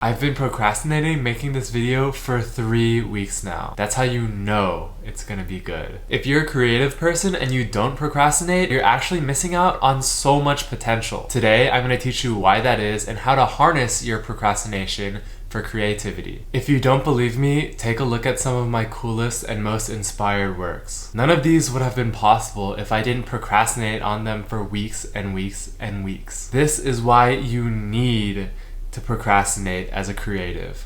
I've been procrastinating making this video for 3 weeks now. That's how you know it's gonna be good. If you're a creative person and you don't procrastinate, you're actually missing out on so much potential. Today, I'm gonna teach you why that is and how to harness your procrastination for creativity. If you don't believe me, take a look at some of my coolest and most inspired works. None of these would have been possible if I didn't procrastinate on them for weeks and weeks and weeks. This is why you need to procrastinate as a creative.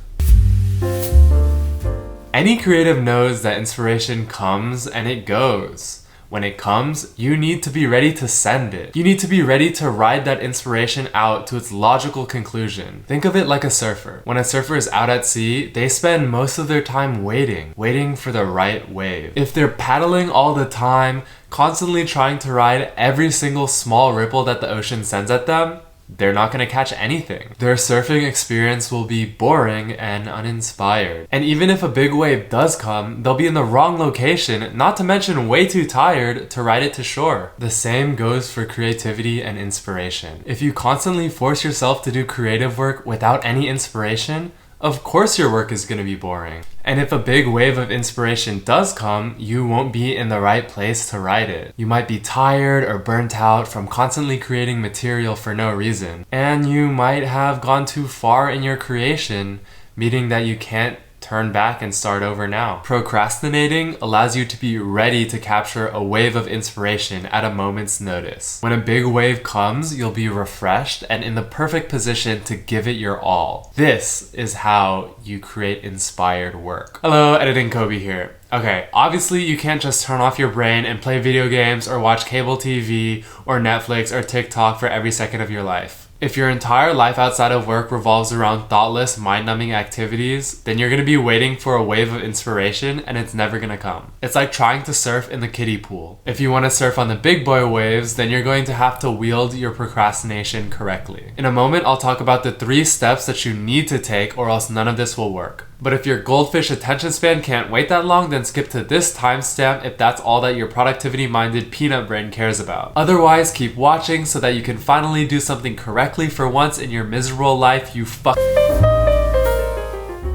Any creative knows that inspiration comes and it goes. When it comes, you need to be ready to send it. You need to be ready to ride that inspiration out to its logical conclusion. Think of it like a surfer. When a surfer is out at sea, they spend most of their time waiting for the right wave. If they're paddling all the time, constantly trying to ride every single small ripple that the ocean sends at them, they're not gonna catch anything. Their surfing experience will be boring and uninspired. And even if a big wave does come, they'll be in the wrong location, not to mention way too tired to ride it to shore. The same goes for creativity and inspiration. If you constantly force yourself to do creative work without any inspiration, of course your work is going to be boring. And if a big wave of inspiration does come, you won't be in the right place to ride it. You might be tired or burnt out from constantly creating material for no reason. And you might have gone too far in your creation, meaning that you can't turn back and start over now. Procrastinating allows you to be ready to capture a wave of inspiration at a moment's notice. When a big wave comes, you'll be refreshed and in the perfect position to give it your all. This is how you create inspired work. Hello, Editing Kobe here. Okay, obviously you can't just turn off your brain and play video games or watch cable TV or Netflix or TikTok for every second of your life. If your entire life outside of work revolves around thoughtless, mind-numbing activities, then you're gonna be waiting for a wave of inspiration and it's never gonna come. It's like trying to surf in the kiddie pool. If you wanna surf on the big boy waves, then you're going to have to wield your procrastination correctly. In a moment, I'll talk about the 3 steps that you need to take or else none of this will work. But if your goldfish attention span can't wait that long, then skip to this timestamp if that's all that your productivity-minded peanut brain cares about. Otherwise, keep watching so that you can finally do something correctly for once in your miserable life, you fuck.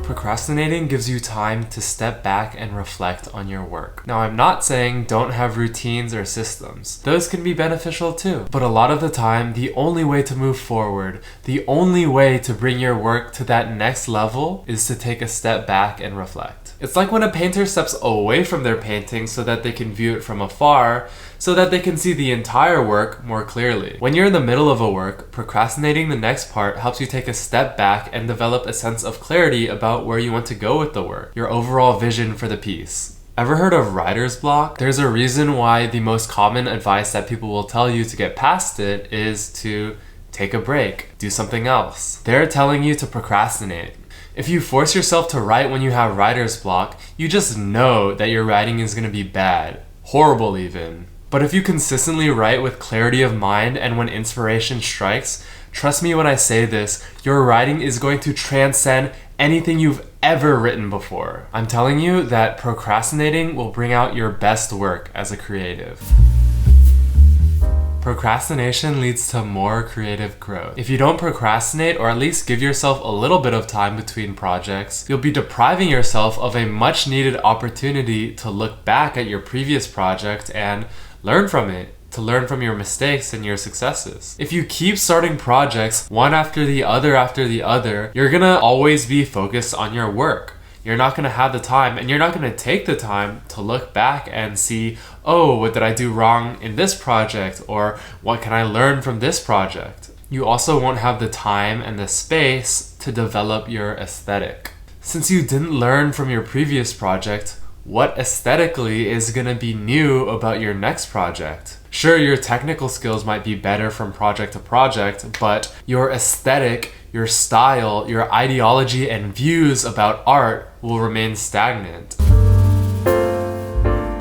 Procrastinating gives you time to step back and reflect on your work. Now, I'm not saying don't have routines or systems. Those can be beneficial too. But a lot of the time, the only way to move forward, the only way to bring your work to that next level is to take a step back and reflect. It's like when a painter steps away from their painting so that they can view it from afar, so that they can see the entire work more clearly. When you're in the middle of a work, procrastinating the next part helps you take a step back and develop a sense of clarity about where you want to go with the work, your overall vision for the piece. Ever heard of writer's block? There's a reason why the most common advice that people will tell you to get past it is to take a break, do something else. They're telling you to procrastinate. If you force yourself to write when you have writer's block, you just know that your writing is gonna be bad, horrible even. But if you consistently write with clarity of mind and when inspiration strikes, trust me when I say this, your writing is going to transcend anything you've ever written before. I'm telling you that procrastinating will bring out your best work as a creative. Procrastination leads to more creative growth. If you don't procrastinate, or at least give yourself a little bit of time between projects, you'll be depriving yourself of a much needed opportunity to look back at your previous project and learn from it, to learn from your mistakes and your successes. If you keep starting projects one after the other, you're gonna always be focused on your work. You're not gonna have the time, and you're not gonna take the time to look back and see, oh, what did I do wrong in this project? Or what can I learn from this project? You also won't have the time and the space to develop your aesthetic. Since you didn't learn from your previous project, what aesthetically is gonna be new about your next project? Sure, your technical skills might be better from project to project, but your aesthetic, your style, your ideology and views about art will remain stagnant.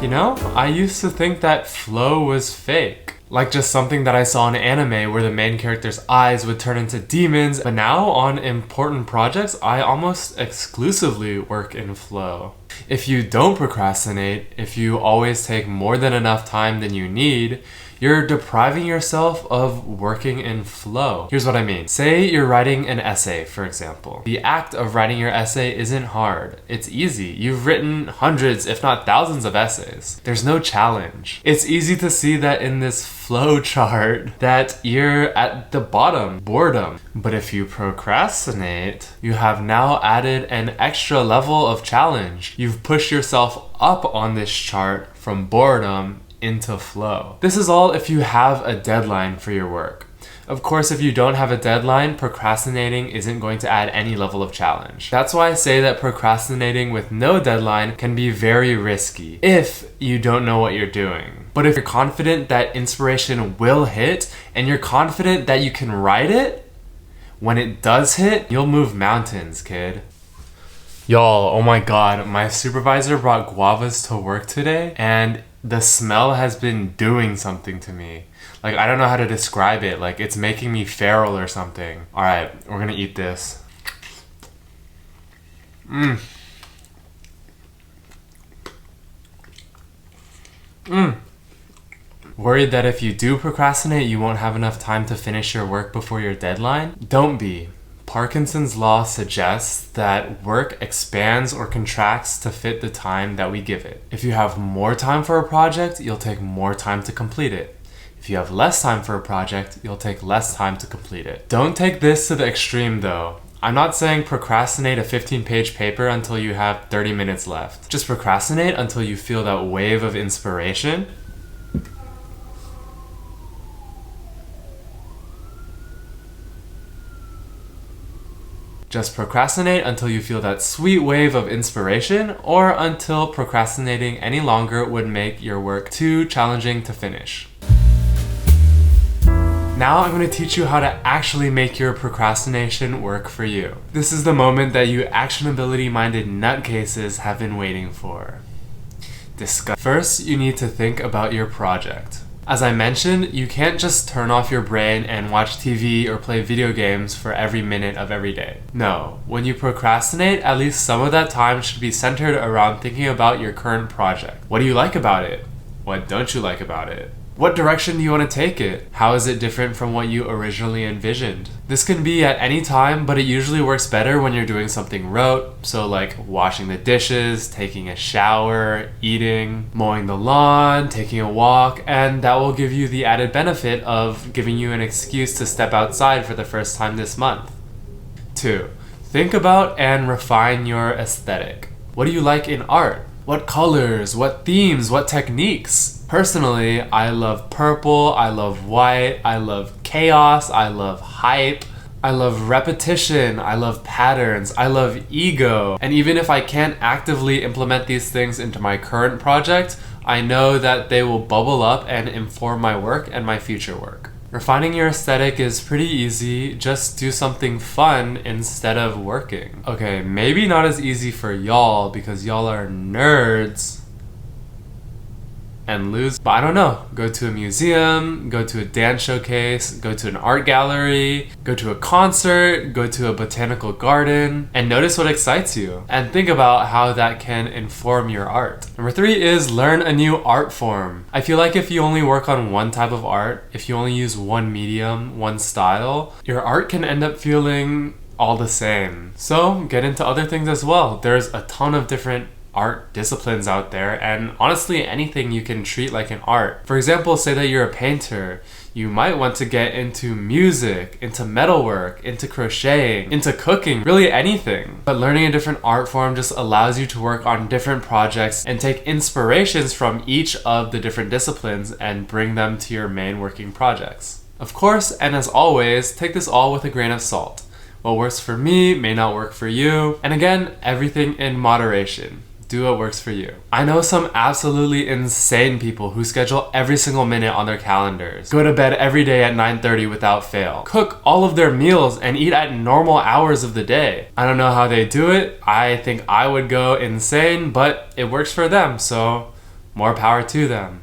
You know, I used to think that flow was fake. Like just something that I saw in anime where the main character's eyes would turn into demons, but now on important projects, I almost exclusively work in flow. If you don't procrastinate, if you always take more than enough time than you need, you're depriving yourself of working in flow. Here's what I mean. Say you're writing an essay, for example. The act of writing your essay isn't hard. It's easy. You've written hundreds, if not thousands of essays. There's no challenge. It's easy to see that in this flow chart that you're at the bottom, boredom. But if you procrastinate, you have now added an extra level of challenge. You've pushed yourself up on this chart from boredom into flow. This is all if you have a deadline for your work. Of course, if you don't have a deadline, procrastinating isn't going to add any level of challenge. That's why I say that procrastinating with no deadline can be very risky if you don't know what you're doing. But if you're confident that inspiration will hit and you're confident that you can write it, when it does hit, you'll move mountains, kid. Y'all, oh my god, my supervisor brought guavas to work today and the smell has been doing something to me. Like, I don't know how to describe it. Like, it's making me feral or something. Alright, we're gonna eat this. Worried that if you do procrastinate, you won't have enough time to finish your work before your deadline? Don't be. Parkinson's law suggests that work expands or contracts to fit the time that we give it. If you have more time for a project, you'll take more time to complete it. If you have less time for a project, you'll take less time to complete it. Don't take this to the extreme though. I'm not saying procrastinate a 15-page paper until you have 30 minutes left. Just procrastinate until you feel that wave of inspiration. Just procrastinate until you feel that sweet wave of inspiration, or until procrastinating any longer would make your work too challenging to finish. Now I'm going to teach you how to actually make your procrastination work for you. This is the moment that you actionability-minded nutcases have been waiting for. First, you need to think about your project. As I mentioned, you can't just turn off your brain and watch TV or play video games for every minute of every day. No, when you procrastinate, at least some of that time should be centered around thinking about your current project. What do you like about it? What don't you like about it? What direction do you want to take it? How is it different from what you originally envisioned? This can be at any time, but it usually works better when you're doing something rote, so like washing the dishes, taking a shower, eating, mowing the lawn, taking a walk, and that will give you the added benefit of giving you an excuse to step outside for the first time this month. 2. Think about and refine your aesthetic. What do you like in art? What colors? What themes? What techniques? Personally, I love purple, I love white, I love chaos, I love hype, I love repetition, I love patterns, I love ego. And even if I can't actively implement these things into my current project, I know that they will bubble up and inform my work and my future work. Refining your aesthetic is pretty easy, just do something fun instead of working. Okay, maybe not as easy for y'all because y'all are nerds and lose, but I don't know. Go to a museum, go to a dance showcase, go to an art gallery, go to a concert, go to a botanical garden, and notice what excites you. And think about how that can inform your art. Number 3 is learn a new art form. I feel like if you only work on one type of art, if you only use one medium, one style, your art can end up feeling all the same. So get into other things as well. There's a ton of different art disciplines out there, and honestly anything you can treat like an art. For example, say that you're a painter. You might want to get into music, into metalwork, into crocheting, into cooking, really anything. But learning a different art form just allows you to work on different projects and take inspirations from each of the different disciplines and bring them to your main working projects. Of course, and as always, take this all with a grain of salt. What works for me may not work for you. And again, everything in moderation. Do what works for you. I know some absolutely insane people who schedule every single minute on their calendars, go to bed every day at 9:30 without fail, cook all of their meals and eat at normal hours of the day. I don't know how they do it. I think I would go insane, but it works for them, so more power to them.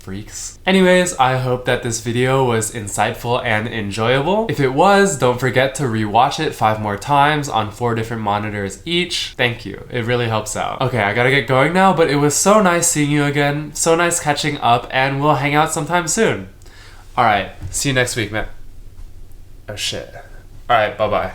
freaks. Anyways, I hope that this video was insightful and enjoyable. If it was, don't forget to rewatch it 5 more times on 4 different monitors each. Thank you. It really helps out. Okay, I gotta get going now, but it was so nice seeing you again, so nice catching up, and we'll hang out sometime soon. Alright, see you next week, man. Oh shit. Alright, bye-bye.